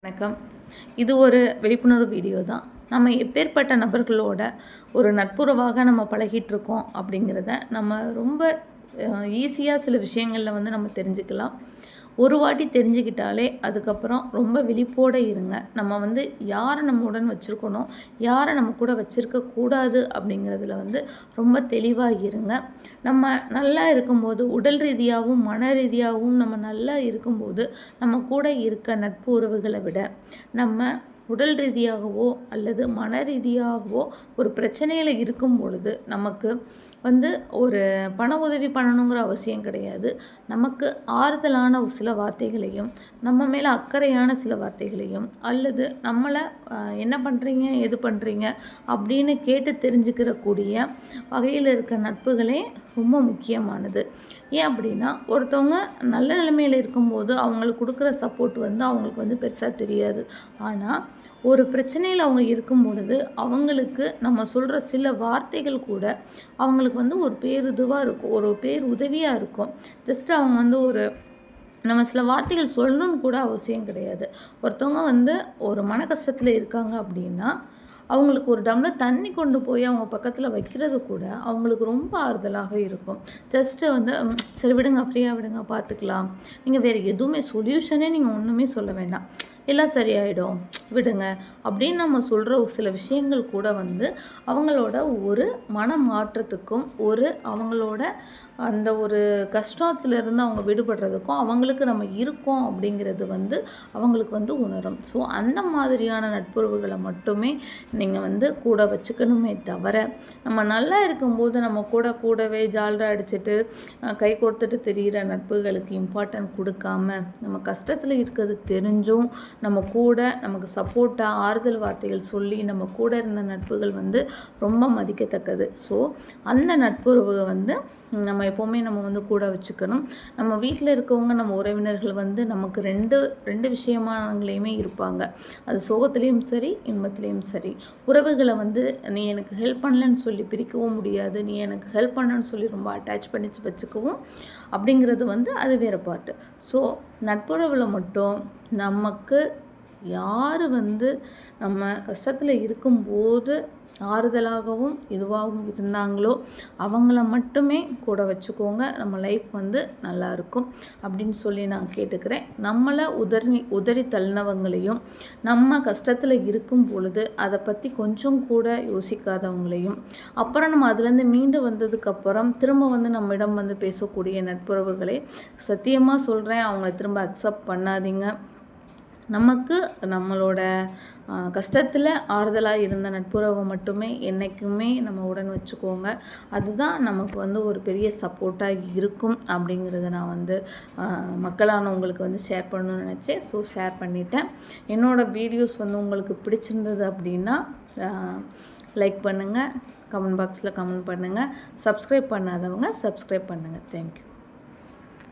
வணக்கம். இது ஒரு விழிப்புணர்வு வீடியோ தான். நம்ம எப்பேற்பட்ட நபர்களோட ஒரு நட்புறவாக நம்ம பழகிட்டுருக்கோம் அப்படிங்கிறத நம்ம ரொம்ப ஈஸியாக சில விஷயங்களில் நம்ம தெரிஞ்சுக்கலாம். ஒரு வாட்டி தெரிஞ்சுக்கிட்டாலே அதுக்கப்புறம் ரொம்ப விழிப்போடு இருங்க. நம்ம யாரை நம்முடன் வச்சுருக்கணும், யாரை நம்ம கூட வச்சுருக்கக்கூடாது அப்படிங்கிறதுல ரொம்ப தெளிவாக இருங்க. நம்ம நல்லா இருக்கும்போது உடல் ரீதியாகவும் மன ரீதியாகவும் நம்ம நல்லா இருக்கும்போது நம்ம கூட இருக்க நட்பு உறவுகளை விட நம்ம உடல் ரீதியாகவோ அல்லது மன ரீதியாகவோ ஒரு பிரச்சனையில் இருக்கும் பொழுது நமக்கு ஒரு பண உதவி பண்ணணுங்கிற அவசியம் கிடையாது. நமக்கு ஆறுதலான ஒரு சில வார்த்தைகளையும் நம்ம மேலே அக்கறையான சில வார்த்தைகளையும் அல்லது நம்மளை என்ன பண்ணுறீங்க எது பண்ணுறீங்க அப்படின்னு கேட்டு தெரிஞ்சுக்கிறக்கூடிய வகையில் இருக்க நட்புகளே ரொம்ப முக்கியமானது. ஏன் அப்படின்னா, ஒருத்தவங்க நல்ல நிலைமையில் இருக்கும்போது அவங்களுக்கு கொடுக்குற சப்போர்ட் அவங்களுக்கு பெருசாக தெரியாது. ஆனால் ஒரு பிரச்சனையில் அவங்க இருக்கும் பொழுது அவங்களுக்கு நம்ம சொல்கிற சில வார்த்தைகள் கூட அவங்களுக்கு ஒரு பேருதுவாக இருக்கும், ஒரு பேருதவியாக இருக்கும். ஜஸ்ட் அவங்க ஒரு நம்ம சில வார்த்தைகள் சொல்லணும்னு கூட அவசியம் கிடையாது. ஒருத்தவங்க ஒரு மன கஷ்டத்தில் இருக்காங்க அப்படின்னா அவங்களுக்கு ஒரு டம்ளர் தண்ணி கொண்டு போய் அவங்க பக்கத்தில் வைக்கிறது கூட அவங்களுக்கு ரொம்ப ஆறுதலாக இருக்கும். ஜஸ்ட்டு சரி விடுங்க, ஃப்ரீயாக விடுங்க, பார்த்துக்கலாம், நீங்கள் வேறு எதுவுமே சொல்யூஷனே நீங்கள் ஒன்றுமே சொல்ல வேண்டாம், எல்லாம் சரியாயிடும், விடுங்க அப்படின்னு நம்ம சொல்கிற ஒரு சில விஷயங்கள் கூட அவங்களோட ஒரு மன மாற்றத்துக்கும் அவங்களோட அந்த ஒரு கஷ்டத்துலேருந்து அவங்க விடுபடுறதுக்கும் அவங்களுக்கு நம்ம இருக்கோம் அப்படிங்கிறது அவங்களுக்கு உணரும். ஸோ அந்த மாதிரியான நட்புறவுகளை மட்டுமே நீங்கள் கூட வச்சுக்கணுமே தவிர, நம்ம நல்லா இருக்கும்போது நம்ம கூடவே ஜால்ரா அடிச்சுட்டு கை கொடுத்துட்டு தெரிகிற நட்புகளுக்கு இம்பார்ட்டன்ட் கொடுக்காம, நம்ம கஷ்டத்தில் இருக்கிறது தெரிஞ்சும் நம்ம கூட நமக்கு சப்போர்ட்டாக ஆறுதல் வார்த்தைகள் சொல்லி நம்ம கூட இருந்த நட்புகள் ரொம்ப மதிக்கத்தக்கது. ஸோ அந்த நட்புறவு நம்ம எப்போவுமே நம்ம கூட வச்சுக்கணும். நம்ம வீட்டில் இருக்கவங்க நம்ம உறவினர்கள் நமக்கு ரெண்டு விஷயமானவங்களையுமே இருப்பாங்க. அது சோகத்துலேயும் சரி இன்பத்துலேயும் சரி. உறவுகளை நீ எனக்கு ஹெல்ப் பண்ணலன்னு சொல்லி பிரிக்கவும் முடியாது, நீ எனக்கு ஹெல்ப் பண்ணணுன்னு சொல்லி ரொம்ப அட்டாச் பண்ணி வச்சுக்கவும் அப்படிங்கிறது அது வேறு பாட்டு. ஸோ நட்புறவில் மட்டும் நமக்கு யார் நம்ம கஷ்டத்தில் இருக்கும்போது ஆறுதலாகவும் இதுவாகவும் இருந்தாங்களோ அவங்கள மட்டுமே கூட வச்சுக்கோங்க. நம்ம லைஃப் நல்லாயிருக்கும் அப்படின்னு சொல்லி நான் கேட்டுக்கிறேன். நம்மளை உதறி தள்ளினவங்களையும் நம்ம கஷ்டத்தில் இருக்கும் பொழுது அதை பற்றி கொஞ்சம் கூட யோசிக்காதவங்களையும் அப்புறம் நம்ம அதுலேருந்து மீண்டு வந்ததுக்கப்புறம் திரும்ப நம்மிடம் பேசக்கூடிய நட்புறவுகளை சத்தியமாக சொல்கிறேன், அவங்கள திரும்ப அக்செப்ட் பண்ணாதீங்க. நமக்கு நம்மளோட கஷ்டத்தில் ஆறுதலாக இருந்த நட்புறவை மட்டுமே என்றைக்குமே நம்ம உடன் வச்சுக்கோங்க. அதுதான் நமக்கு ஒரு பெரிய சப்போர்ட்டாக இருக்கும் அப்படிங்கிறத நான் மக்களானவங்களுக்கு ஷேர் பண்ணணும்னு நினச்சேன். ஸோ ஷேர் பண்ணிட்டேன். என்னோடய வீடியோஸ் உங்களுக்கு பிடிச்சிருந்தது அப்படின்னா லைக் பண்ணுங்கள், கமெண்ட் பாக்ஸில் கமெண்ட் பண்ணுங்கள், சப்ஸ்கிரைப் பண்ணாதவங்க சப்ஸ்கிரைப் பண்ணுங்கள். தேங்க்யூ.